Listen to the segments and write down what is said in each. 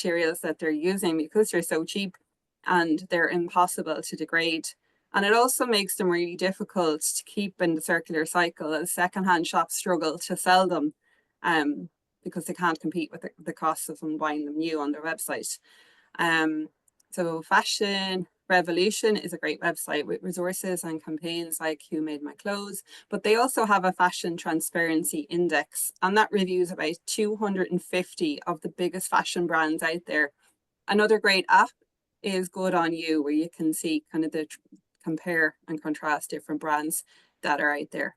materials that they're using because they're so cheap and they're impossible to degrade. And it also makes them really difficult to keep in the circular cycle as secondhand shops struggle to sell them because they can't compete with the costs of them buying them new on their website. So Fashion Revolution is a great website with resources and campaigns like Who Made My Clothes, but they also have a fashion transparency index, and that reviews about 250 of the biggest fashion brands out there. Another great app is Good On You, where you can see kind of the compare and contrast different brands that are out there.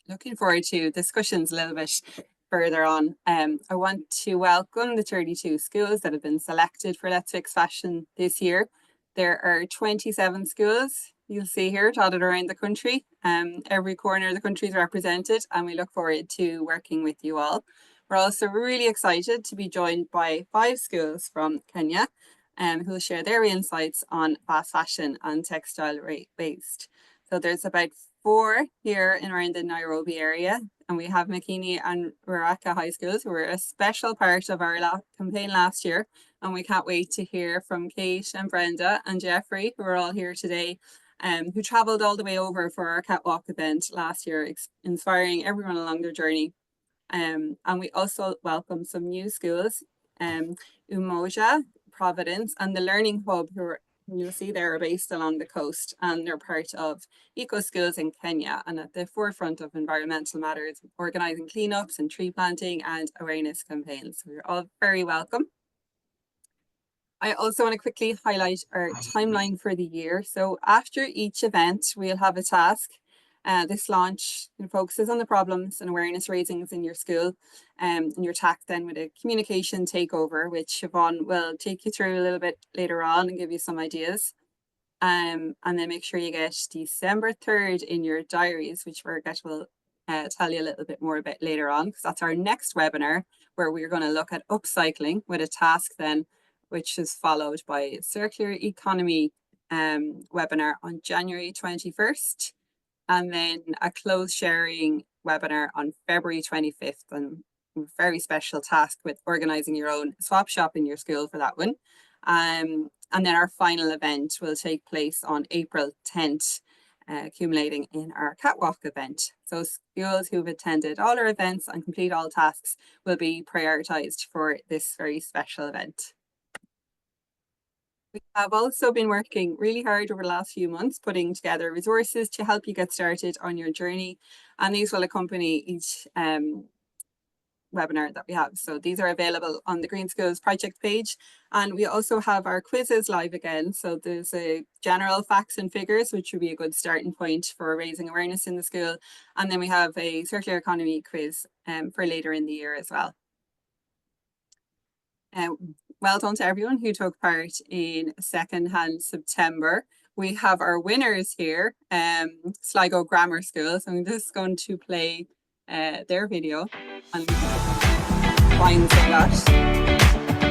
Looking forward to discussions a little bit further on. I want to welcome the 32 schools that have been selected for Let's Fix Fashion this year. There are 27 schools you'll see here dotted around the country. Every corner of the country is represented, and we look forward to working with you all. We're also really excited to be joined by 5 schools from Kenya who will share their insights on fast fashion and textile waste. So there's about 4 here in around the Nairobi area, and we have Makini and Ruaraka High Schools, who were a special part of our campaign last year, and we can't wait to hear from Kate and Brenda and Jeffrey, who are all here today, who travelled all the way over for our catwalk event last year, inspiring everyone along their journey. And we also welcome some new schools, Umoja, Providence, and the Learning Hub, who you'll see they are based along the coast, and they're part of eco schools in Kenya and at the forefront of environmental matters, organising cleanups and tree planting and awareness campaigns. So you're all very welcome. I also want to quickly highlight our timeline for the year. So after each event, we'll have a task. This launch focuses on the problems and awareness raisings in your school, and you're tasked then with a communication takeover, which Siobhan will take you through a little bit later on and give you some ideas. And then make sure you get December 3rd in your diaries, which Birgit will tell you a little bit more about later on, because that's our next webinar where we're going to look at upcycling with a task then, which is followed by a circular economy webinar on January 21st. And then a clothes sharing webinar on February 25th, and a very special task with organising your own swap shop in your school for that one. And then our final event will take place on April 10th, accumulating in our catwalk event. So schools who've attended all our events and complete all tasks will be prioritised for this very special event. We have also been working really hard over the last few months, putting together resources to help you get started on your journey. And these will accompany each webinar that we have. So these are available on the Green Schools project page. And we also have our quizzes live again. So there's a general facts and figures, which would be a good starting point for raising awareness in the school. And then we have a circular economy quiz for later in the year as well. Well done to everyone who took part in Secondhand September. We have our winners here, Sligo Grammar School. So I'm just going to play their video and find that.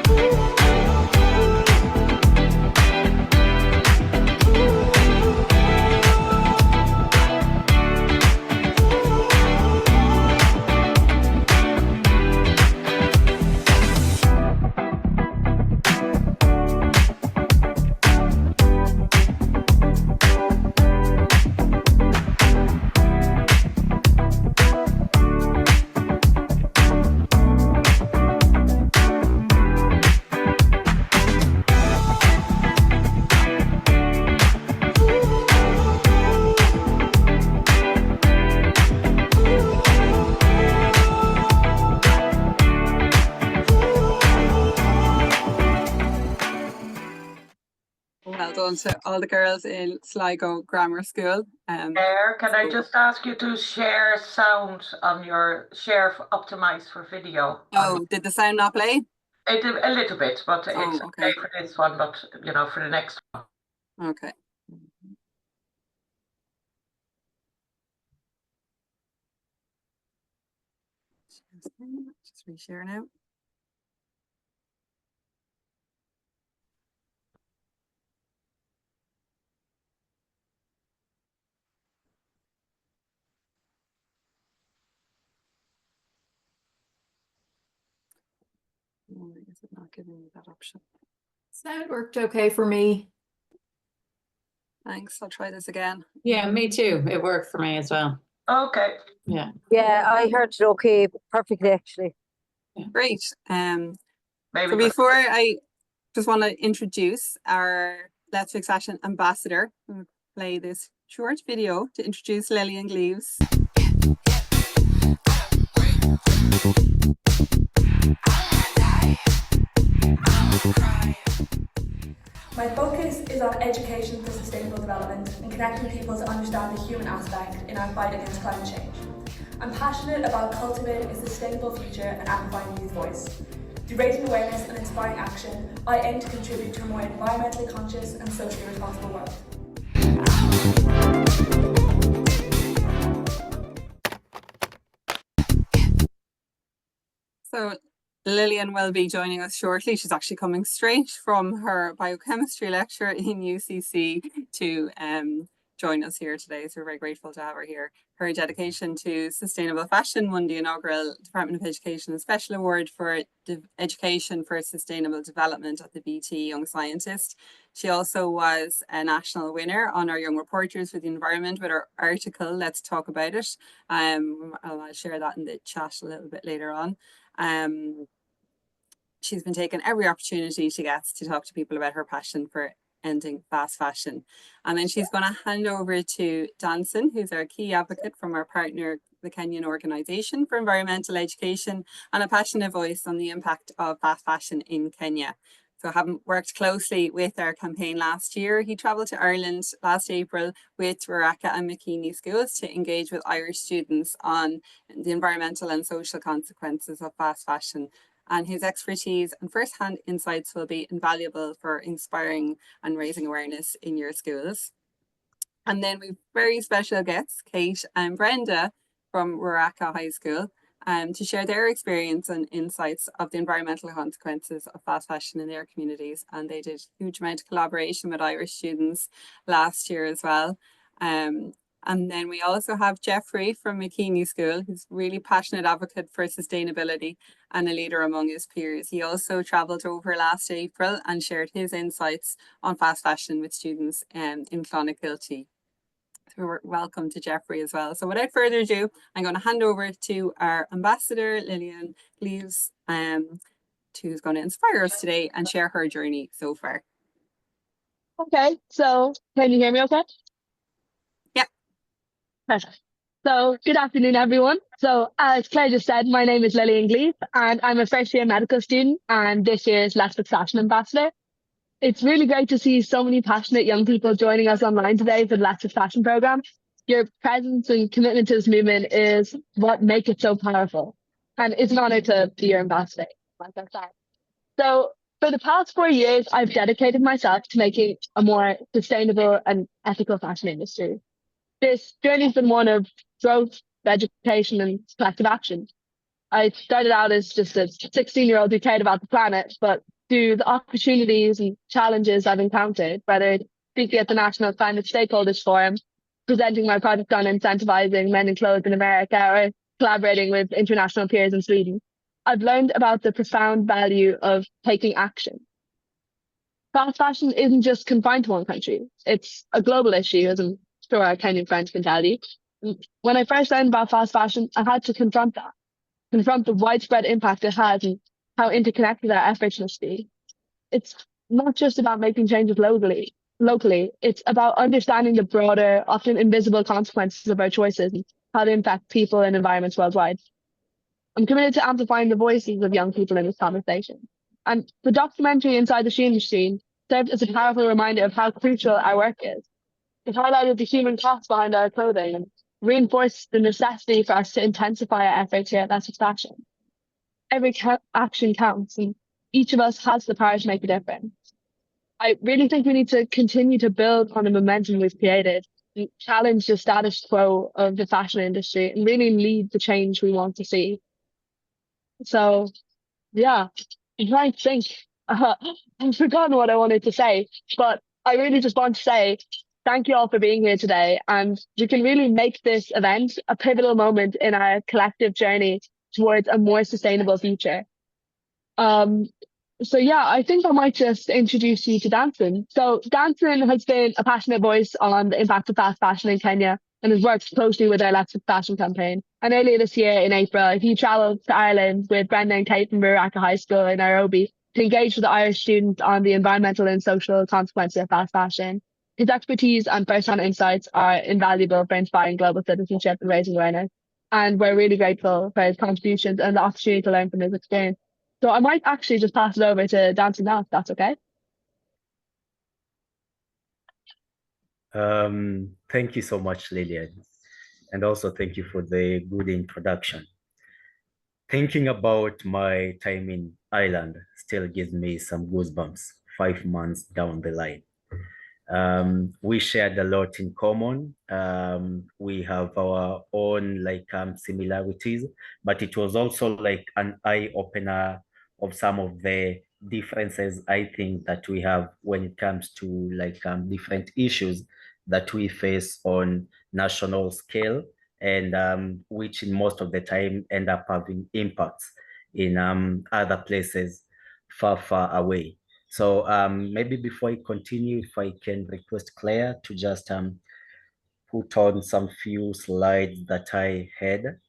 Well done to all the girls in Sligo Grammar School. Claire, can I just ask you to share sound on your optimized for video? Oh, did the sound not play? It did a little bit, but it's okay for this one, but you know, for the next one. Okay. Just reshare now. Why is it not giving me that option? Sound worked okay for me. Thanks. I'll try this again. Yeah, me too. It worked for me as well. Okay. Yeah. Yeah, I heard it okay, perfectly actually. Great. Maybe. So before I just want to introduce our Let's Fix Fashion ambassador, we'll play this short video to introduce Lillian Gleaves. My focus is on education for sustainable development and connecting people to understand the human aspect in our fight against climate change. I'm passionate about cultivating a sustainable future and amplifying youth voice. Through raising awareness and inspiring action, I aim to contribute to a more environmentally conscious and socially responsible world. So Lillian will be joining us shortly. She's actually coming straight from her biochemistry lecture in UCC to join us here today. So we're very grateful to have her here. Her dedication to sustainable fashion won the inaugural Department of Education Special Award for Education for Sustainable Development at the BT Young Scientist. She also was a national winner on our Young Reporters for the Environment with her article, Let's Talk About It. I'll share that in the chat a little bit later on. She's been taking every opportunity she gets to talk to people about her passion for ending fast fashion. And then she's going to hand over to Danson, who's our key advocate from our partner, the Kenyan Organisation for Environmental Education, and a passionate voice on the impact of fast fashion in Kenya. So having worked closely with our campaign last year, he travelled to Ireland last April with Ruaraka and Makini schools to engage with Irish students on the environmental and social consequences of fast fashion. And his expertise and first-hand insights will be invaluable for inspiring and raising awareness in your schools. And then we've very special guests, Kate and Brenda from Ruaraka High School, to share their experience and insights of the environmental consequences of fast fashion in their communities. And they did a huge amount of collaboration with Irish students last year as well. And then we also have Jeffrey from Makini School, who's a really passionate advocate for sustainability and a leader among his peers. He also travelled over last April and shared his insights on fast fashion with students in Clonakilty. So welcome to Jeffrey as well. So without further ado, I'm going to hand over to our ambassador, Lillian Gleaves, who's going to inspire us today and share her journey so far. Okay, so can you hear me okay? Yep. Perfect. So good afternoon, everyone. So as Claire just said, my name is Lillian Gleave and I'm a first year medical student and this year's Let's Fix Fashion ambassador. It's really great to see so many passionate young people joining us online today for the Let's Fix Fashion program. Your presence and commitment to this movement is what makes it so powerful. And it's an honor to be your ambassador, like I said. So for the past 4 years, I've dedicated myself to making a more sustainable and ethical fashion industry. This journey has been one of growth, education, and collective action. I started out as just a 16-year-old who cared about the planet, but through the opportunities and challenges I've encountered, whether speaking at the National Climate Stakeholders Forum, presenting my project on incentivizing men in clothes in America, or collaborating with international peers in Sweden, I've learned about the profound value of taking action. Fast fashion isn't just confined to one country. It's a global issue, as I'm sure our Kenyan friends can tell you. When I first learned about fast fashion, I had to confront the widespread impact it has and how interconnected our efforts must be. It's not just about making changes locally. It's about understanding the broader, often invisible consequences of our choices and how they impact people and environments worldwide. I'm committed to amplifying the voices of young people in this conversation. And the documentary Inside the Shein Machine served as a powerful reminder of how crucial our work is. It highlighted the human cost behind our clothing and reinforced the necessity for us to intensify our efforts here at Let's Fix Fashion. Every action counts, and each of us has the power to make a difference. I really think we need to continue to build on the momentum we've created and challenge the status quo of the fashion industry and really lead the change we want to see. So, yeah, I'm trying to think. I've forgotten what I wanted to say, but I really just want to say thank you all for being here today. And we can really make this event a pivotal moment in our collective journey towards a more sustainable future. So yeah, I think I might just introduce you to dancing. So dancing has been a passionate voice on the impact of fast fashion in Kenya and has worked closely with our Let's Fix Fashion campaign. And earlier this year in April, he travelled to Ireland with Brenda and Kate from Buraka High School in Nairobi to engage with the Irish students on the environmental and social consequences of fast fashion. His expertise and first-hand insights are invaluable for inspiring global citizenship and raising awareness. And we're really grateful for his contributions and the opportunity to learn from his experience. So I might actually just pass it over to dancing now, if that's okay. Thank you so much, Lillian. And also thank you for the good introduction. Thinking about my time in Ireland still gives me some goosebumps 5 months down the line. We shared a lot in common. We have our own similarities, but it was also like an eye opener of some of the differences I think that we have when it comes to different issues that we face on national scale, and which in most of the time end up having impacts in other places far away. So maybe before I continue, if I can request Claire to just put on some few slides that I had.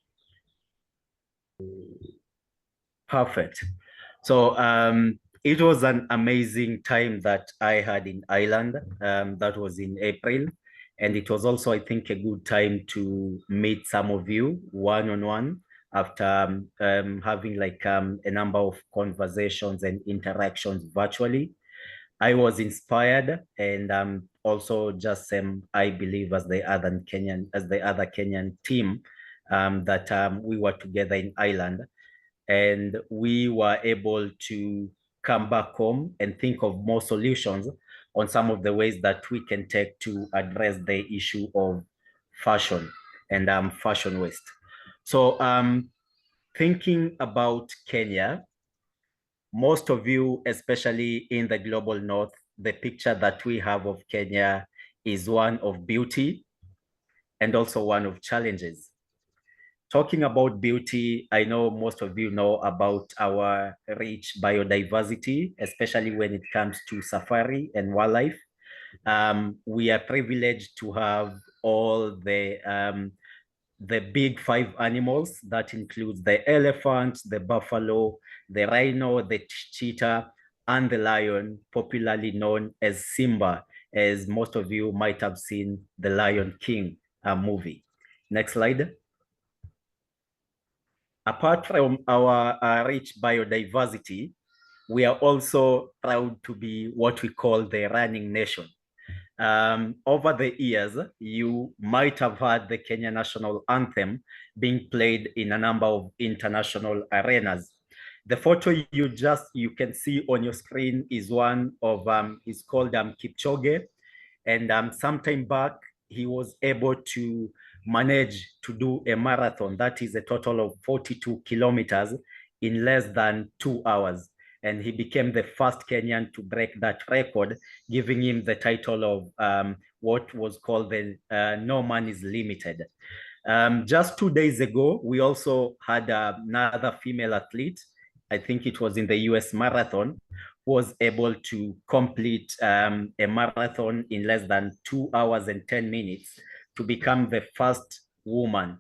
Perfect. So it was an amazing time that I had in Ireland. That was in April. And it was also, I think, a good time to meet some of you one-on-one after having a number of conversations and interactions virtually. I was inspired, and also just I believe as the other Kenyan team that we were together in Ireland, and we were able to come back home and think of more solutions on some of the ways that we can take to address the issue of fashion and fashion waste. So thinking about Kenya, most of you, especially in the global north, the picture that we have of Kenya is one of beauty and also one of challenges. Talking about beauty, I know most of you know about our rich biodiversity, especially when it comes to safari and wildlife. We are privileged to have all the big 5 animals. That includes the elephant, the buffalo, the rhino, the cheetah, and the lion, popularly known as Simba, as most of you might have seen the Lion King movie. Next slide. Apart from our rich biodiversity, we are also proud to be what we call the running nation. Over the years, you might have heard the Kenya national anthem being played in a number of international arenas. The photo you can see on your screen is one of, is called Kipchoge. And sometime back, he was able to manage to do a marathon. That is a total of 42 kilometers in less than 2 hours. And he became the first Kenyan to break that record, giving him the title of what was called the No Man is Limited. Just 2 days ago, we also had another female athlete, I think it was in the US marathon, was able to complete a marathon in less than 2 hours and 10 minutes to become the first woman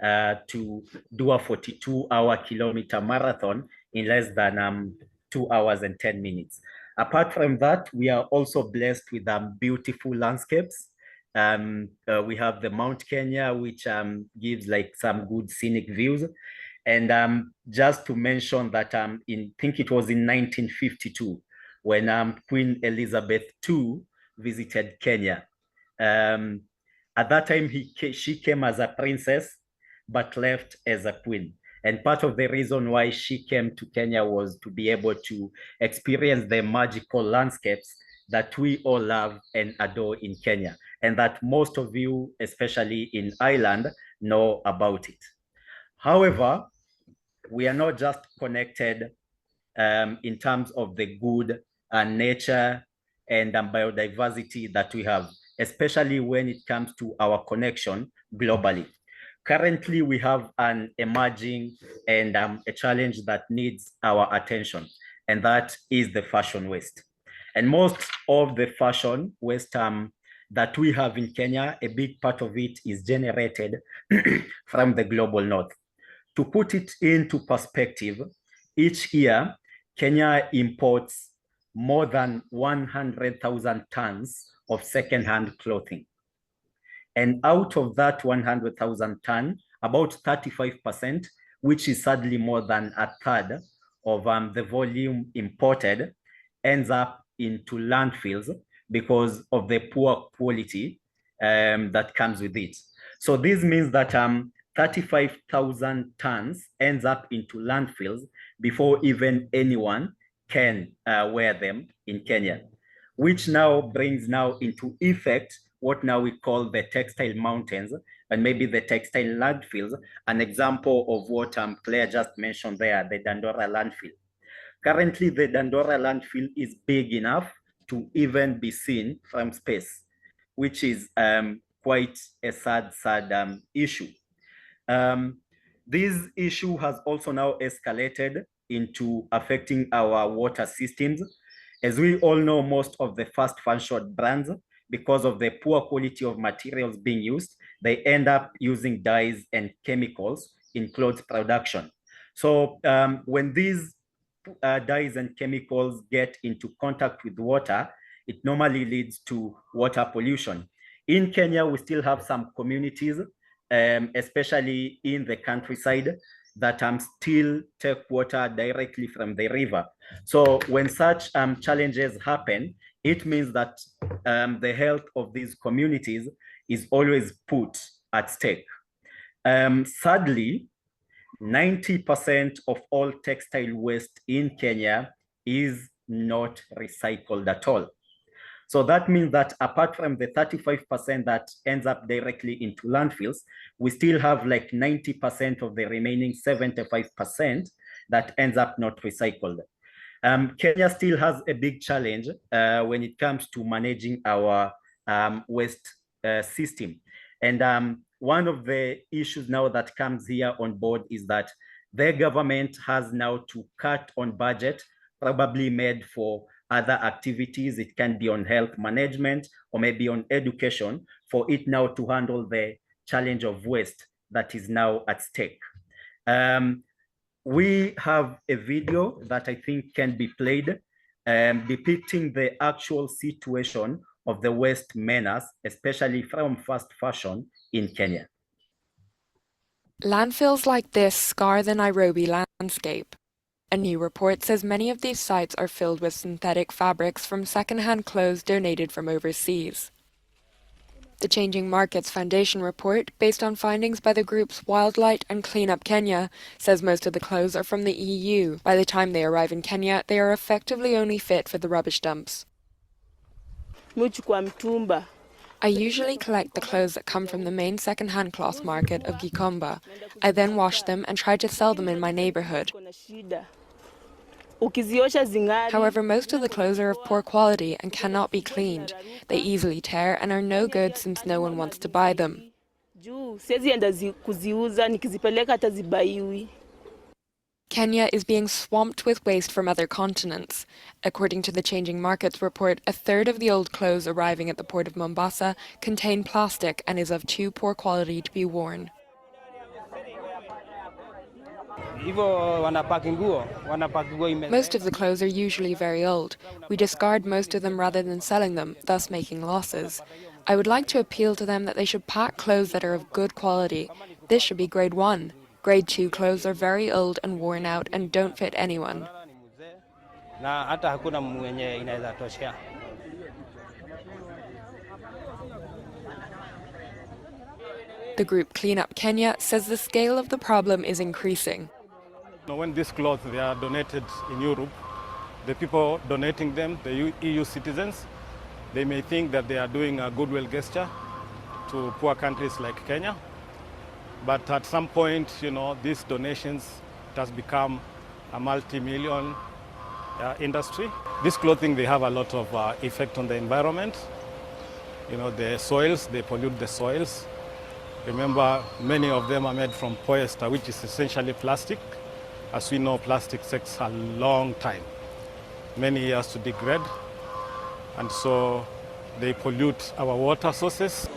to do a 42-hour kilometer marathon in less than 2 hours and 10 minutes. Apart from that, we are also blessed with beautiful landscapes. We have the Mount Kenya, which gives some good scenic views. And just to mention that I think it was in 1952 when Queen Elizabeth II visited Kenya. At that time, she came as a princess, but left as a queen. And part of the reason why she came to Kenya was to be able to experience the magical landscapes that we all love and adore in Kenya, and that most of you, especially in Ireland, know about it. However, we are not just connected in terms of the good nature and biodiversity that we have, especially when it comes to our connection globally. currently we have an emerging and a challenge that needs our attention, and that is the fashion waste. And most of the fashion waste that we have in Kenya, a big part of it is generated from the global north. To put it into perspective, each year, Kenya imports more than 100,000 tons of secondhand clothing. And out of that 100,000 ton, about 35%, which is sadly more than a third of the volume imported, ends up into landfills because of the poor quality that comes with it. So this means that 35,000 tons ends up into landfills before even anyone can wear them in Kenya, which now brings now into effect what now we call the textile mountains and maybe the textile landfills, an example of what Claire just mentioned there, the Dandora landfill. Currently, the Dandora landfill is big enough to even be seen from space, which is quite a sad issue. This issue has also now escalated into affecting our water systems. As we all know, most of the fast fashion brands, because of the poor quality of materials being used, they end up using dyes and chemicals in clothes production. So when these dyes and chemicals get into contact with water, it normally leads to water pollution. In Kenya, we still have some communities, especially in the countryside, that still take water directly from the river. So when such challenges happen, it means that the health of these communities is always put at stake. Sadly, 90% of all textile waste in Kenya is not recycled at all. So that means that apart from the 35% that ends up directly into landfills, we still have like 90% of the remaining 75% that ends up not recycled. Kenya still has a big challenge when it comes to managing our waste system. And one of the issues now that comes here on board is that the government has now to cut on budget, probably made for other activities. It can be on health management or maybe on education, for it now to handle the challenge of waste that is now at stake. We have a video that I think can be played depicting the actual situation of the waste menace, especially from fast fashion in Kenya. Landfills like this scar the Nairobi landscape. A new report says many of these sites are filled with synthetic fabrics from second-hand clothes donated from overseas. The Changing Markets Foundation report, based on findings by the groups Wildlight and Clean Up Kenya, says most of the clothes are from the EU. By the time they arrive in Kenya, they are effectively only fit for the rubbish dumps. I usually collect the clothes that come from the main second-hand cloth market of Gikomba. I then wash them and try to sell them in my neighborhood. However, most of the clothes are of poor quality and cannot be cleaned. They easily tear and are no good since no one wants to buy them. Kenya is being swamped with waste from other continents. According to the Changing Markets report, a third of the old clothes arriving at the port of Mombasa contain plastic and is of too poor quality to be worn. Most of the clothes are usually very old. We discard most of them rather than selling them, thus making losses. I would like to appeal to them that they should pack clothes that are of good quality. This should be grade 1. Grade 2 clothes are very old and worn out and don't fit anyone. The group Clean Up Kenya says the scale of the problem is increasing. When these clothes they are donated in Europe, the people donating them, the EU citizens, they may think that they are doing a goodwill gesture to poor countries like Kenya. But at some point, these donations, it has become a multi-million industry. This clothing, they have a lot of effect on the environment. The soils, they pollute the soils. Remember, many of them are made from polyester, which is essentially plastic. As we know, plastic takes a long time, many years to degrade, and so they pollute our water sources.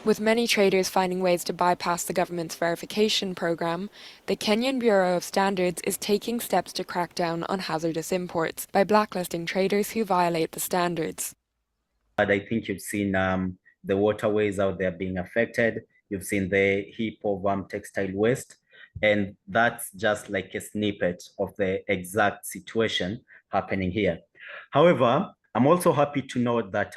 With many traders finding ways to bypass the government's verification program, the Kenyan Bureau of Standards is taking steps to crack down on hazardous imports by blacklisting traders who violate the standards. I think you've seen the waterways out there being affected. You've seen the heap of textile waste. And that's just like a snippet of the exact situation happening here. However, I'm also happy to note that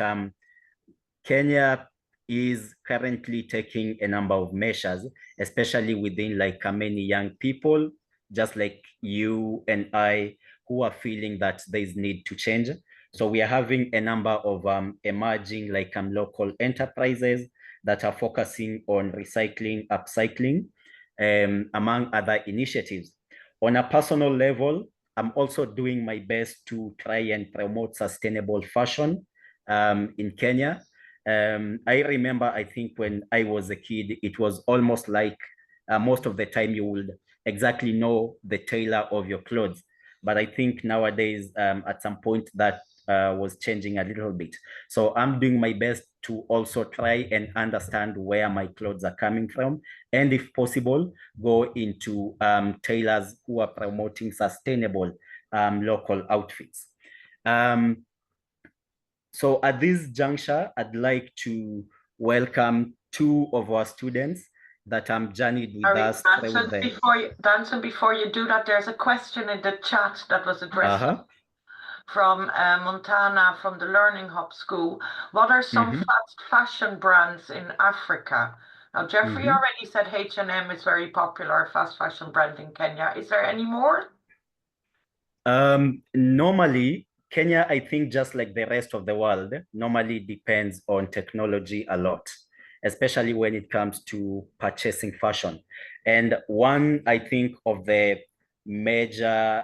Kenya is currently taking a number of measures, especially within like many young people, just like you and I, who are feeling that there's need to change. So we are having a number of emerging like local enterprises that are focusing on recycling, upcycling, among other initiatives. On a personal level, I'm also doing my best to try and promote sustainable fashion in Kenya. I remember, I think when I was a kid, it was almost like most of the time you would exactly know the tailor of your clothes. But I think nowadays, at some point that was changing a little bit. So I'm doing my best to also try and understand where my clothes are coming from. And if possible, go into tailors who are promoting sustainable local outfits. So at this juncture, I'd like to welcome two of our students that journeyed with us. Danson, before you do that, there's a question in the chat that was addressed from Montana from the Learning Hub School. What are some fast fashion brands in Africa? Now, Jeffrey already said H&M is very popular, fast fashion brand in Kenya. Is there any more? Normally, Kenya, I think just like the rest of the world, normally depends on technology a lot, especially when it comes to purchasing fashion. And one, I think, of the major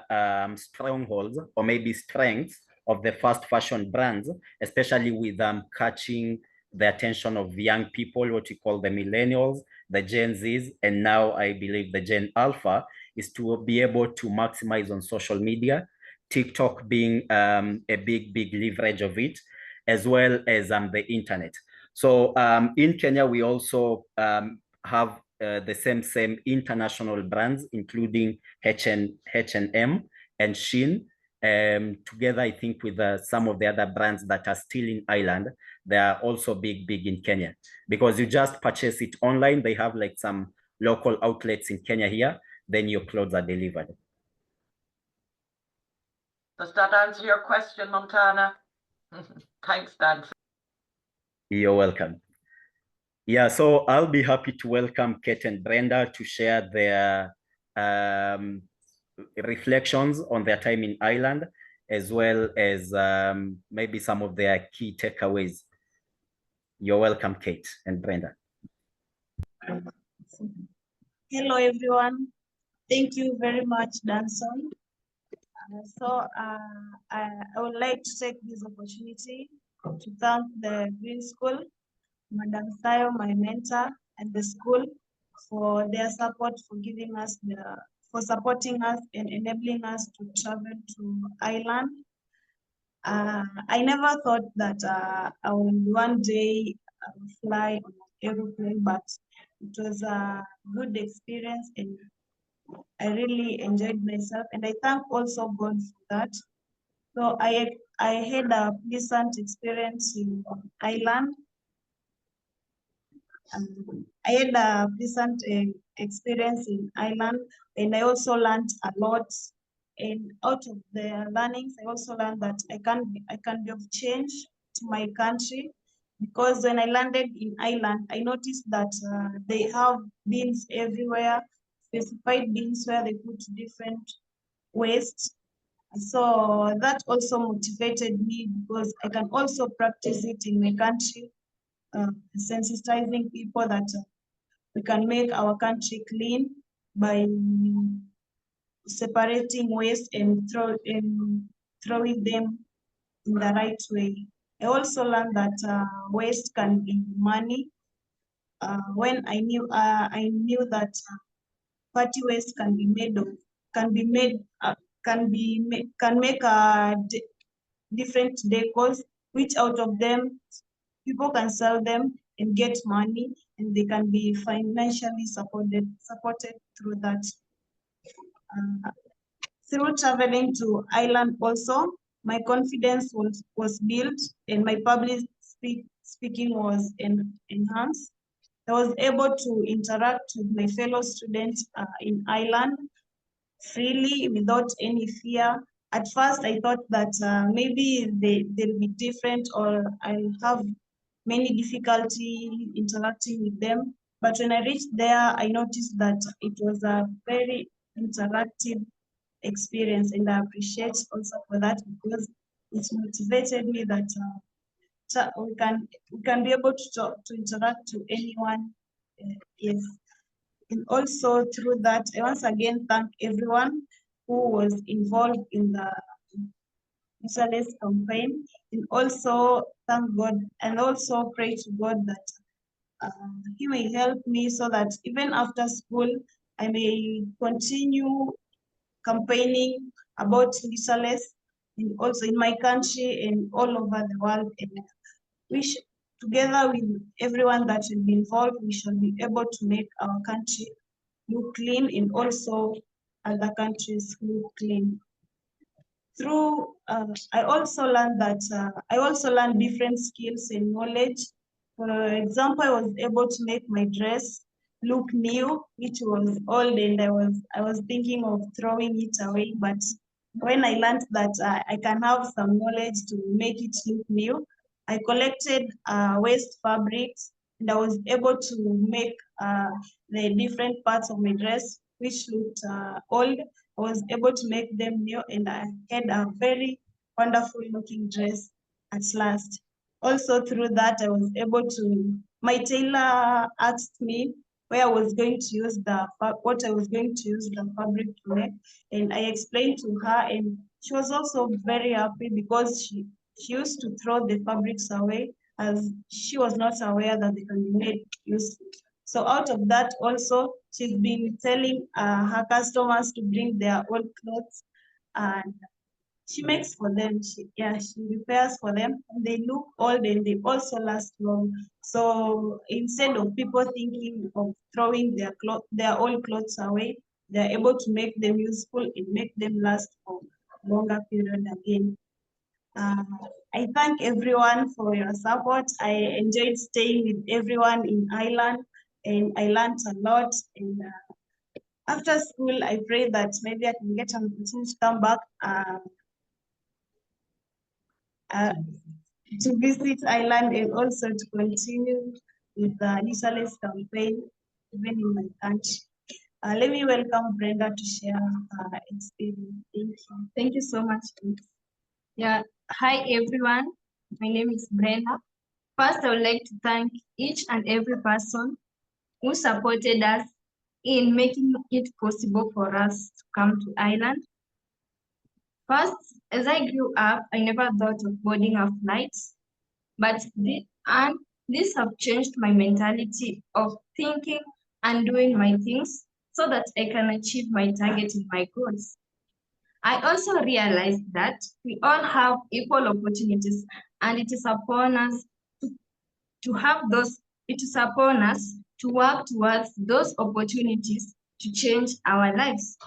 strongholds or maybe strengths of the fast fashion brands, especially with catching the attention of young people, what we call the millennials, the Gen Zs, and now I believe the Gen Alpha, is to be able to maximize on social media, TikTok being a big leverage of it, as well as the internet. So in Kenya, we also have the same international brands, including H&M and Shein. Together, I think with some of the other brands that are still in Ireland, they are also big in Kenya. Because you just purchase it online, they have like some local outlets in Kenya here, then your clothes are delivered. Does that answer your question, Montana? Thanks, Dan. You're welcome. Yeah, so I'll be happy to welcome Kate and Brenda to share their reflections on their time in Ireland, as well as maybe some of their key takeaways. You're welcome, Kate and Brenda. Hello, everyone. Thank you very much, Danson. I would like to take this opportunity to thank the Green School, Madam Sayo, my mentor, and the school for their support, for supporting us and enabling us to travel to Ireland. I never thought that I would one day fly on an aeroplane, but it was a good experience and I really enjoyed myself, and I thank also God for that. So I had a pleasant experience in Ireland. I had a pleasant experience in Ireland, and I also learned a lot. And out of the learnings, I also learned that I can be of change to my country, because when I landed in Ireland, I noticed that they have bins everywhere, specified bins where they put different waste. So that also motivated me, because I can also practice it in my country, sensitizing people that we can make our country clean by separating waste and throwing them in the right way. I also learned that waste can be money. when I knew that party waste can be made of can make different decors, which out of them people can sell them and get money, and they can be financially supported through that. Through traveling to Ireland also, my confidence was built and my public speaking was enhanced. I was able to interact with my fellow students in Ireland freely without any fear. At first, I thought that maybe they'll be different or I'll have many difficulty interacting with them. But when I reached there, I noticed that it was a very interactive experience, and I appreciate also for that because it motivated me that we can be able to interact to anyone. Yes. And also through that, I once again thank everyone who was involved in the Visualist campaign, and also thank God and also pray to God that He may help me so that even after school, I may continue campaigning about Visualist and also in my country and all over the world. And wish together with everyone that will be involved, we shall be able to make our country look clean and also other countries look clean. Through, I also learned different skills and knowledge. For example, I was able to make my dress look new, which was old, and I was thinking of throwing it away. But when I learned that I can have some knowledge to make it look new, I collected waste fabrics, and I was able to make the different parts of my dress, which looked old. I was able to make them new, and I had a very wonderful looking dress at last. Also through that, I was able to, my tailor asked me where I was going to use what I was going to use the fabric to make, and I explained to her, and she was also very happy because she used to throw the fabrics away as she was not aware that they can be made useful. So out of that also, she's been telling her customers to bring their old clothes, and she makes for them. She repairs for them, and they look old and they also last long. So instead of people thinking of throwing their old clothes away, they're able to make them useful and make them last for longer period again. I thank everyone for your support. I enjoyed staying with everyone in Ireland, and I learned a lot. And after school, I pray that maybe I can get an opportunity to come back to visit Ireland and also to continue with the Visualist campaign, even in my country. Let me welcome Brenda to share her experience. Thank you. Thank you so much. Yeah. Hi, everyone. My name is Brenda. First, I would like to thank each and every person who supported us in making it possible for us to come to Ireland. First, as I grew up, I never thought of boarding a flight, but this have changed my mentality of thinking and doing my things so that I can achieve my target and my goals. I also realized that we all have equal opportunities, and it is upon us to have those, it is upon us to work towards those opportunities to change our lives.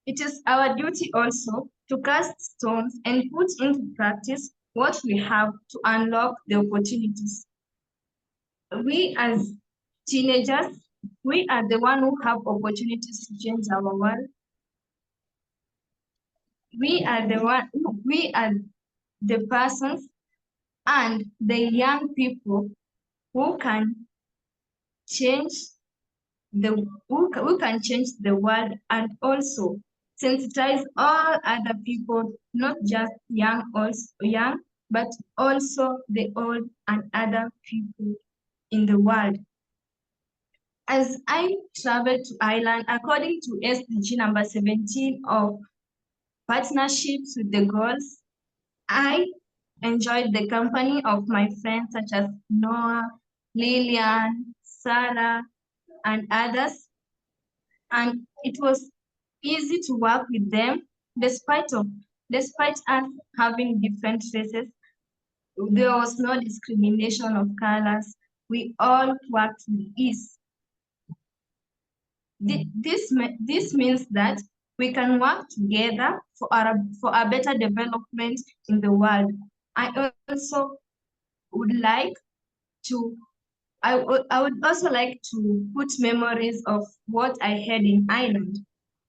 It is our duty also to cast stones and put into practice what we have to unlock the opportunities. We as teenagers, we are the one who have opportunities to change our world. We are the persons and the young people who can change who can change the world and also sensitize all other people, not just young, but also the old and other people in the world. As I traveled to Ireland, according to SDG number 17 of partnerships with the goals, I enjoyed the company of my friends such as Noah, Lillian, Sarah, and others. And it was easy to work with them despite us having different races. There was no discrimination of colors. We all worked with ease. This means that we can work together for a better development in the world. I also would like to I would also like to put memories of what I had in Ireland.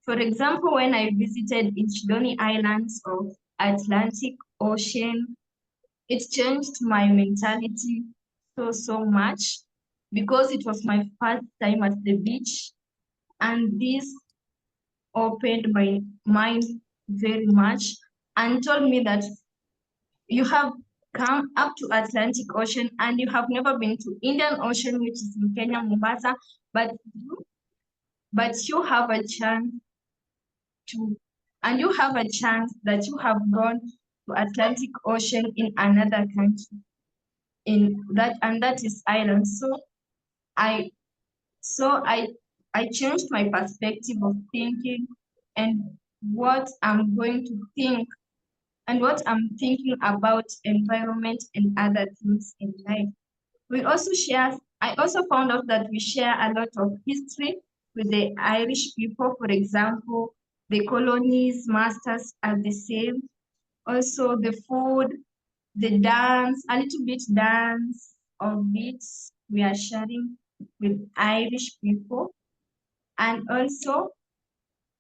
For example, when I visited Inchidoni Islands of Atlantic Ocean, it changed my mentality so much because it was my first time at the beach, and this opened my mind very much and told me that you have come up to Atlantic Ocean and you have never been to Indian Ocean, which is in Kenya, Mombasa, but you have a chance to, and you have a chance that you have gone to Atlantic Ocean in another country, and that is Ireland. I I changed my perspective of thinking and what I'm going to think and what I'm thinking about environment and other things in life. I also found out that we share a lot of history with the Irish people. For example, the colonies, masters are the same. Also the food, the dance, a little bit dance of beats we are sharing with Irish people. And also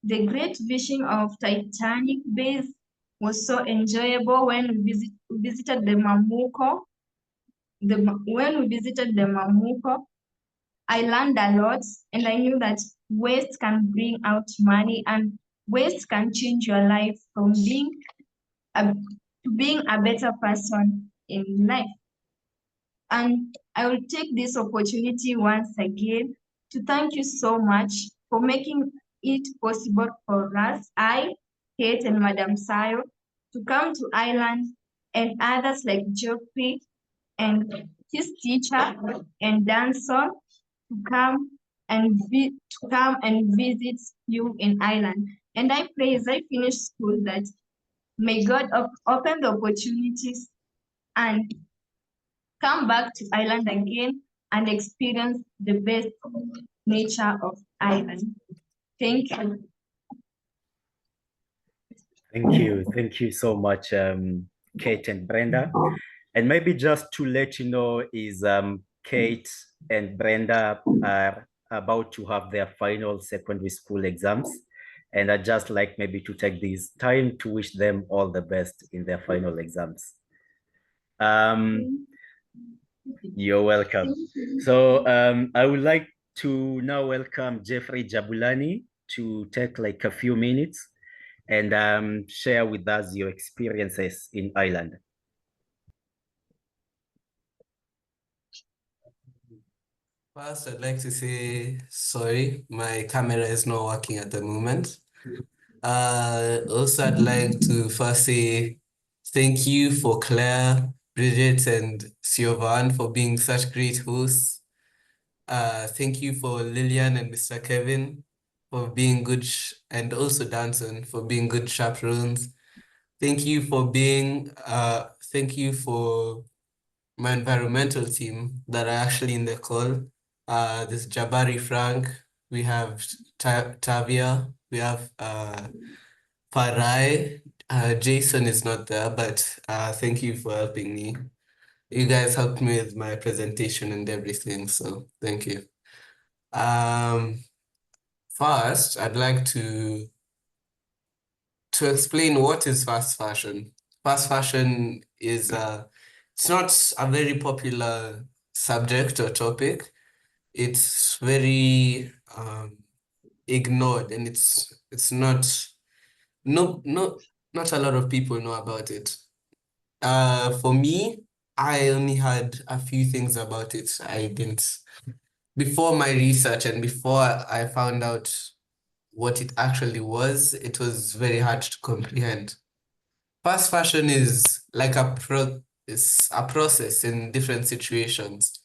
the great vision of Titanic base was so enjoyable when we visited the Mamuko. When we visited the Mamuko, I learned a lot, and I knew that waste can bring out money and waste can change your life from being a better person in life. And I will take this opportunity once again to thank you so much for making it possible for us, I, Kate and Madam Sayo, to come to Ireland, and others like Geoffrey and his teacher and Danson to come and visit you in Ireland. And I pray as I finish school that may God open the opportunities and come back to Ireland again and experience the best nature of Ireland. Thank you. Thank you. Thank you so much, Kate and Brenda. And maybe just to let you know is Kate and Brenda are about to have their final secondary school exams. And I'd just like maybe to take this time to wish them all the best in their final exams. You're welcome. So I would like to now welcome Jeffrey Jabulani to take like a few minutes and share with us your experiences in Ireland. First, I'd like to say sorry, my camera is not working at the moment. Also, I'd like to first say thank you for Claire, Bridget, and Siobhan for being such great hosts. Thank you for Lillian and Mr. Kevin for being good, and also Danson for being good chaperones. Thank you for my environmental team that are actually in the call. This Jabari Frank, we have Tavia, we have Farai. Jason is not there, but thank you for helping me. You guys helped me with my presentation and everything, so thank you. First, I'd like to explain what is fast fashion. Fast fashion is it's not a very popular subject or topic. It's very ignored, and it's not a lot of people know about it. For me, I only had a few things about it. I didn't, before my research and before I found out what it actually was, it was very hard to comprehend. Fast fashion is like it's a process in different situations.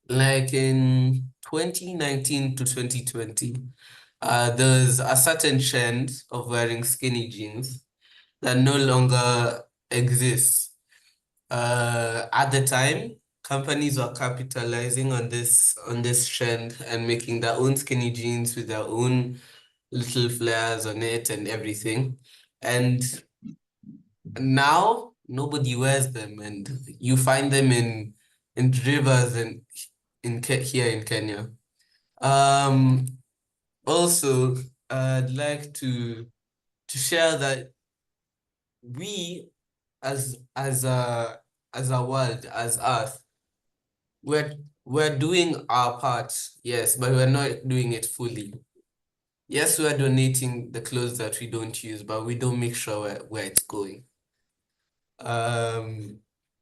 like in 2019 to 2020, there's a certain trend of wearing skinny jeans that no longer exists. At the time, companies were capitalizing on this trend and making their own skinny jeans with their own little flares on it and everything. And now nobody wears them, and you find them in rivers and here in Kenya. Also, I'd like to share that we as a world, as Earth, we're doing our part, yes, but we're not doing it fully. Yes, we're donating the clothes that we don't use, but we don't make sure where it's going.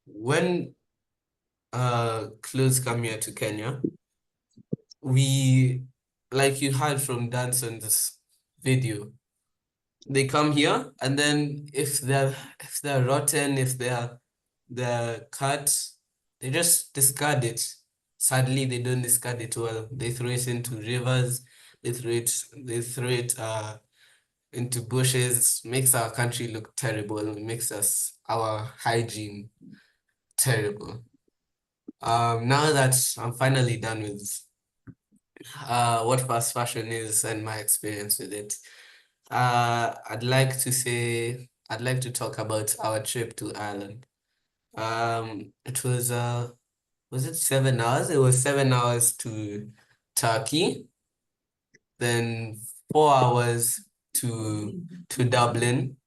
When clothes come here to Kenya, we, like you heard from Dance on this video, they come here, and then if they're rotten, if they're cut, they just discard it. Sadly, they don't discard it well. They throw it into rivers, they throw it into bushes. Makes our country look terrible. It makes our hygiene terrible. Now that I'm finally done with what fast fashion is and my experience with it, I'd like to talk about our trip to Ireland. It was it 7 hours? It was 7 hours to Turkey, then 4 hours to Dublin,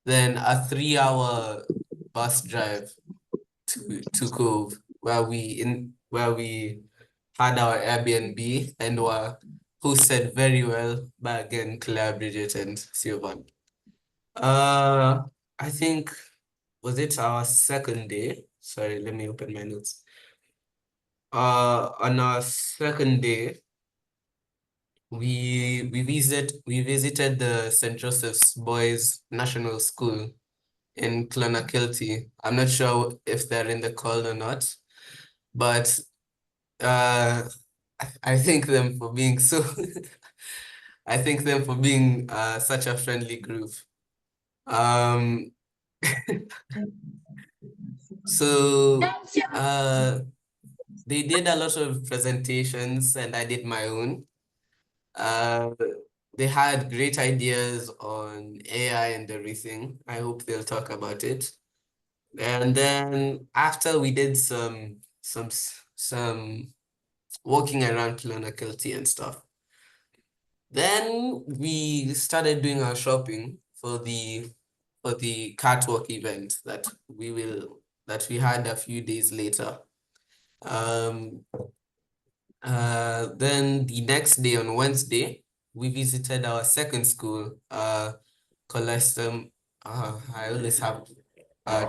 then a 3-hour bus drive to Cove, where we had our Airbnb and were hosted very well by, again, Claire, Bridget, and Sylvan. I think, was it our second day? Sorry, let me open my notes. On our second day, we visited the St. Joseph's Boys National School in Clonakilty. I'm not sure if they're in the call or not, but I thank them for being I thank them for being such a friendly group. So they did a lot of presentations and I did my own. They had great ideas on AI and everything. I hope they'll talk about it. And then after we did some walking around Clonakilty and stuff, then we started doing our shopping for the catwalk event that we had a few days later. Then the next day, on Wednesday, we visited our second school, Colestum. I always have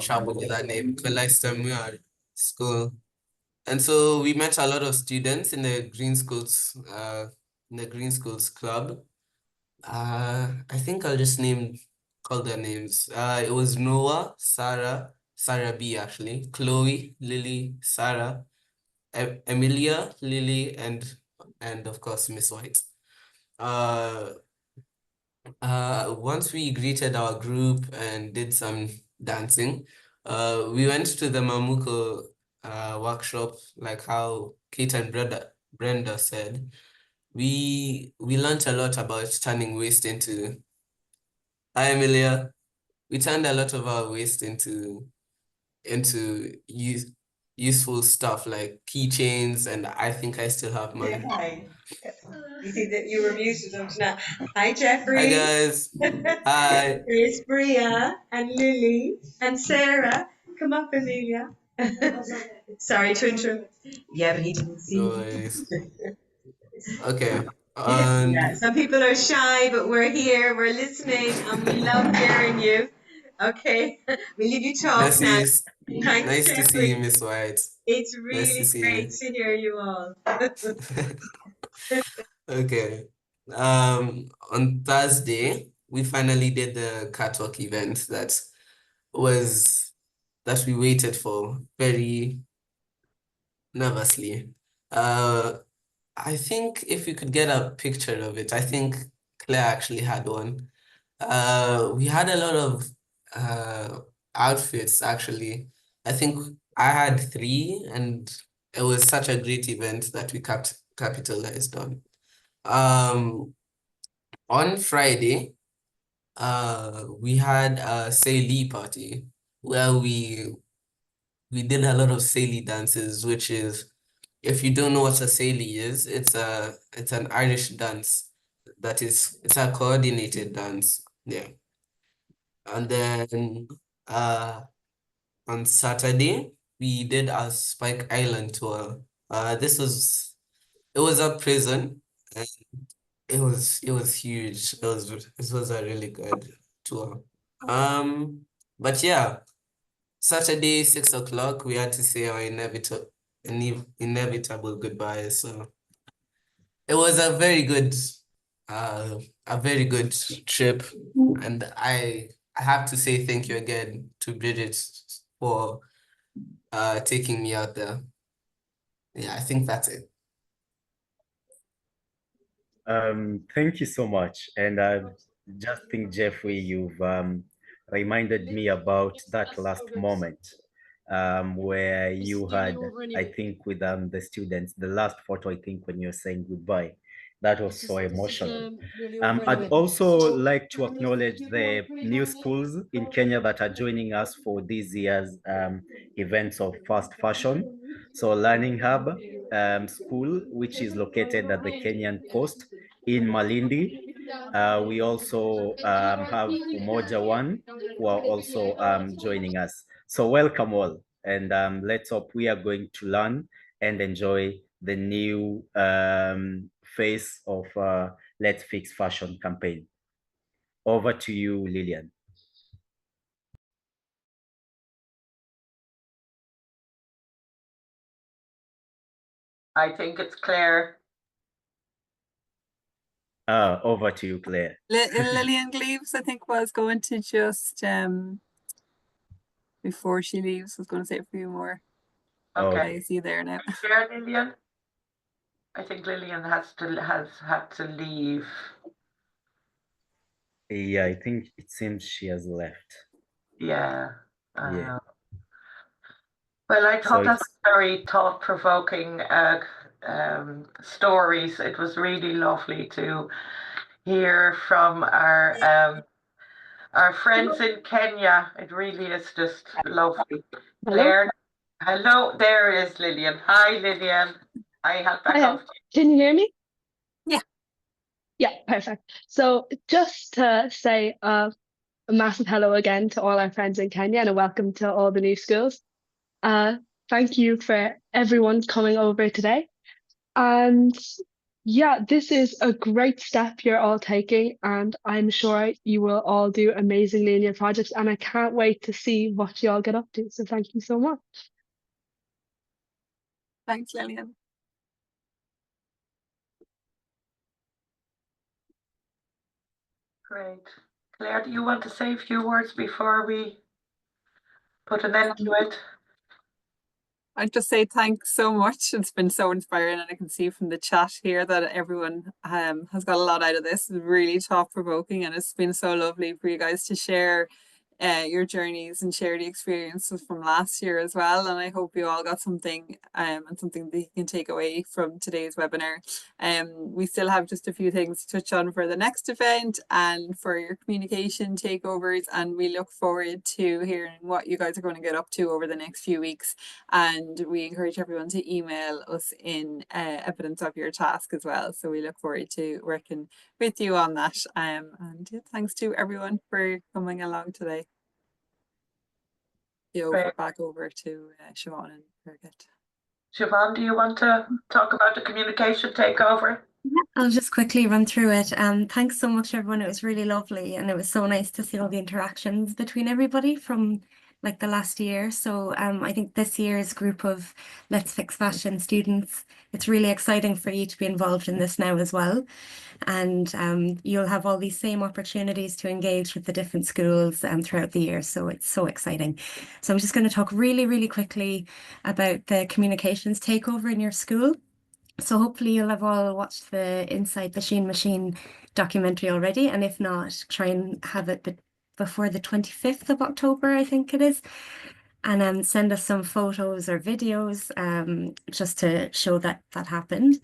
trouble with that name, Colestum School. And so we met a lot of students in the Green Schools Club. I think I'll just call their names. It was Noah, Sarah B actually, Chloe, Lily, Sarah, Emilia, Lily, and of course Miss White. Once we greeted our group and did some dancing, we went to the Mamuko workshop, like how Kate and Brenda said. We learned a lot about turning waste into. Hi, Emilia. We turned a lot of our waste into useful stuff like keychains, and I think I still have mine. Hi. You think that you were muted them now. Hi, Jeffrey. Hi, guys. Hi. It's Bria and Lily and Sarah. Come up, Amelia. Sorry to interrupt. Yeah, but he didn't see No you. worries. Okay. Yeah, some people are shy, but we're here, we're listening, and we love hearing you. Okay, we leave you talk now. Thanks, nice to see you, Miss White. It's really great to hear you all. Okay. On Thursday, we finally did the catwalk event that we waited for very nervously. I think if you could get a picture of it, I think Claire actually had one. We had a lot of outfits actually. I think I had 3, and it was such a great event that we capitalized on. On Friday, we had a Seili party where we did a lot of Seili dances, which is, if you don't know what a Seili is, it's an Irish dance it's a coordinated dance. Yeah. And then on Saturday, we did a Spike Island tour. It was a prison, and it was huge. It was a really good tour. But yeah, Saturday, 6 o'clock, we had to say our inevitable goodbye. So it was a very good trip, and I have to say thank you again to Bridget for taking me out there. Yeah, I think that's it. Thank you so much. And I just think, Jeffrey, you've reminded me about that last moment where you had, I think, with the students, the last photo, I think, when you're saying goodbye. That was so emotional. I'd also like to acknowledge the new schools in Kenya that are joining us for this year's events of fast fashion. So Learning Hub School, which is located at the Kenyan coast in Malindi. We also have Umoja One, who are also joining us. So welcome all, and let's hope we are going to learn and enjoy the new phase of Let's Fix Fashion campaign. Over to you, Lillian. I think it's Claire. Over to you, Claire. Lillian Gleaves, I think, was going to just before she leaves, was going to say a few more. Okay. I see there now. Claire, Lillian? I think Lillian has had to leave. Yeah, I think it seems she has left. Yeah. Yeah. Well, I thought So that's very thought-provoking stories. It was really lovely to hear from our friends in Kenya. It really is just lovely. Hello? Claire, hello, there is Lillian. Hi, Lillian. I help back Hiya. off. Can you hear me? Yeah. Yeah, perfect. So just to say a massive hello again to all our friends in Kenya and a welcome to all the new schools. Thank you for everyone coming over today. And yeah, this is a great step you're all taking, and I'm sure you will all do amazingly in your projects, and I can't wait to see what you all get up to. So thank you so much. Thanks, Lillian. Great. Claire, do you want to say a few words before we put an end to it? I'd just say thanks so much. It's been so inspiring, and I can see from the chat here that everyone has got a lot out of this. It's really thought-provoking, and it's been so lovely for you guys to share your journeys and share the experiences from last year as well. And I hope you all got something and something that you can take away from today's webinar. We still have just a few things to touch on for the next event and for your communication takeovers, and we look forward to hearing what you guys are going to get up to over the next few weeks. And we encourage everyone to email us in evidence of your task as well. So we look forward to working with you on that. And yeah, thanks to everyone for coming along today. Back over to Siobhan and Birgit. Siobhan, do you want to talk about the communication takeover? Yeah, I'll just quickly run through it. Thanks so much, everyone. It was really lovely, and it was so nice to see all the interactions between everybody from like the last year. So I think this year's group of Let's Fix Fashion students, it's really exciting for you to be involved in this now as well. And you'll have all these same opportunities to engage with the different schools throughout the year. So it's so exciting. So I'm just going to talk really, really quickly about the communications takeover in your school. So hopefully you'll have all watched the Inside the Shein Machine documentary already, and if not, try and have it before the 25th of October, I think it is. And send us some photos or videos just to show that that happened.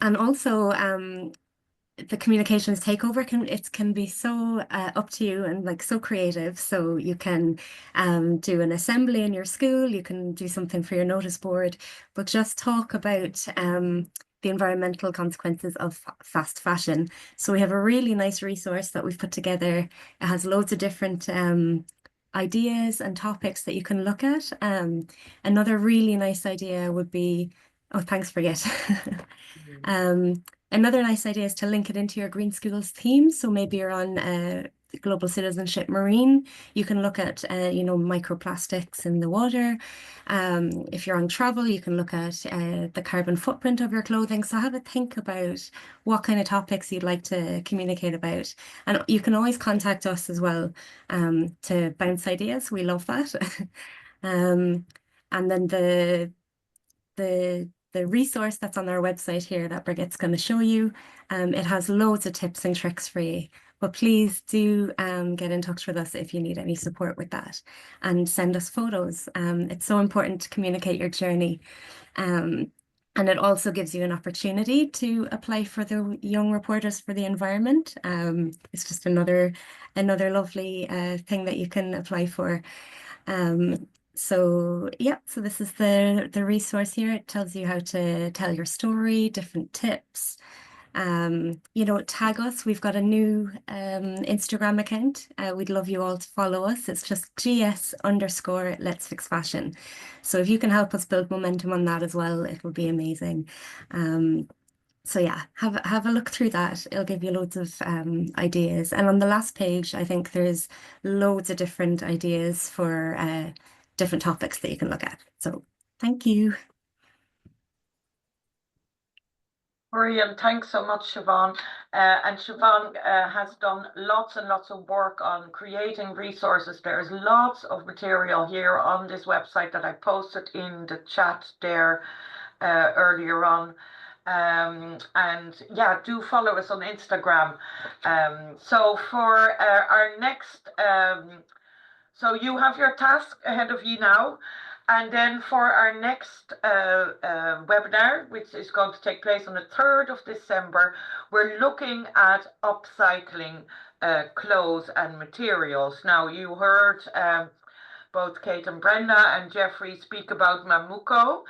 And also the communications takeover can be so up to you and like so creative. So you can do an assembly in your school, you can do something for your notice board, but just talk about the environmental consequences of fast fashion. So we have a really nice resource that we've put together. It has loads of different ideas and topics that you can look at. Another really nice idea would be, oh, thanks, Brigitte. Another nice idea is to link it into your Green Schools theme. So maybe you're on Global Citizenship Marine, you can look at, you know, microplastics in the water. If you're on travel, you can look at the carbon footprint of your clothing. So have a think about what kind of topics you'd like to communicate about. And you can always contact us as well to bounce ideas. We love that. And then the resource that's on our website here that Brigitte's going to show you, it has loads of tips and tricks for you. But please do get in touch with us if you need any support with that, and send us photos. It's so important to communicate your journey. And it also gives you an opportunity to apply for the Young Reporters for the Environment. It's just another lovely thing that you can apply for. So yeah, so this is the resource here. It tells you how to tell your story, different tips. You know, tag us. We've got a new Instagram account. We'd love you all to follow us. It's just GS_Let's Fix Fashion. So if you can help us build momentum on that as well, it would be amazing. So yeah, have a look through that. It'll give you loads of ideas. And on the last page, I think there's loads of different ideas for different topics that you can look at. So thank you. Brilliant. Thanks so much, Siobhan. And Siobhan has done lots and lots of work on creating resources. There's lots of material here on this website that I posted in the chat there earlier on. And yeah, do follow us on Instagram. So for our next, so you have your task ahead of you now. And then for our next webinar, which is going to take place on the 3rd of December, we're looking at upcycling clothes and materials. Now, you heard both Kate and Brenda and Jeffrey speak about Mamuco.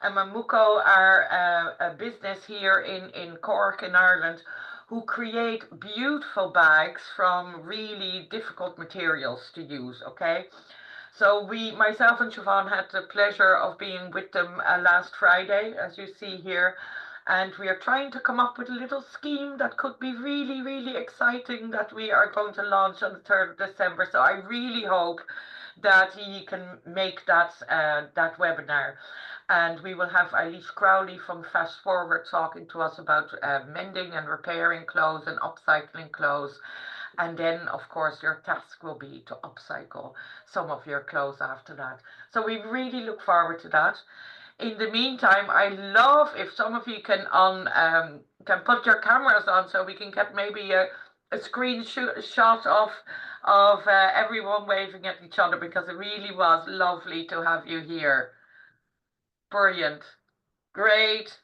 And Mamuco are a business here in Cork in Ireland who create beautiful bags from really difficult materials to use, okay? So myself and Siobhan had the pleasure of being with them last Friday, as you see here. And we are trying to come up with a little scheme that could be really, really exciting that we are going to launch on the 3rd of December. So I really hope that he can make that webinar. And we will have Eilish Crowley from Fast Forward talking to us about mending and repairing clothes and upcycling clothes. And then, of course, your task will be to upcycle some of your clothes after that. So we really look forward to that. In the meantime, I love if some of you can put your cameras on so we can get maybe a screenshot of everyone waving at each other, because it really was lovely to have you here. Brilliant. Great.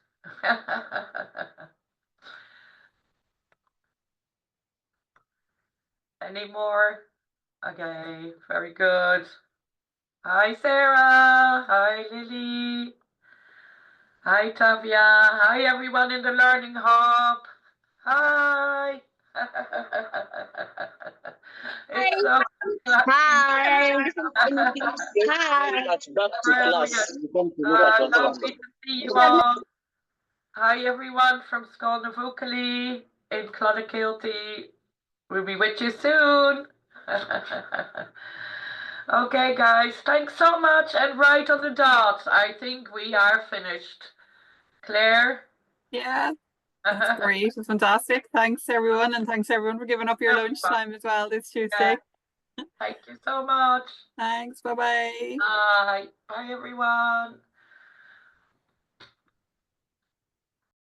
Any more? Okay, very good. Hi, Sarah. Hi, Lily. Hi, Tavia. Hi, everyone in the Learning Hub. Hi. It's so Hi. Hi. Lovely to see you all. Hi, everyone from Scoil na Vucali in Clonakilty. We'll be with you soon. Okay, guys, thanks so much. And right on the dot, I think we are finished. Claire? Yeah, that's great. It's fantastic. Thanks, everyone. And thanks, everyone, for giving up your lunchtime as well this Tuesday. Thank you so much. Thanks. Bye-bye. Bye. Bye, everyone.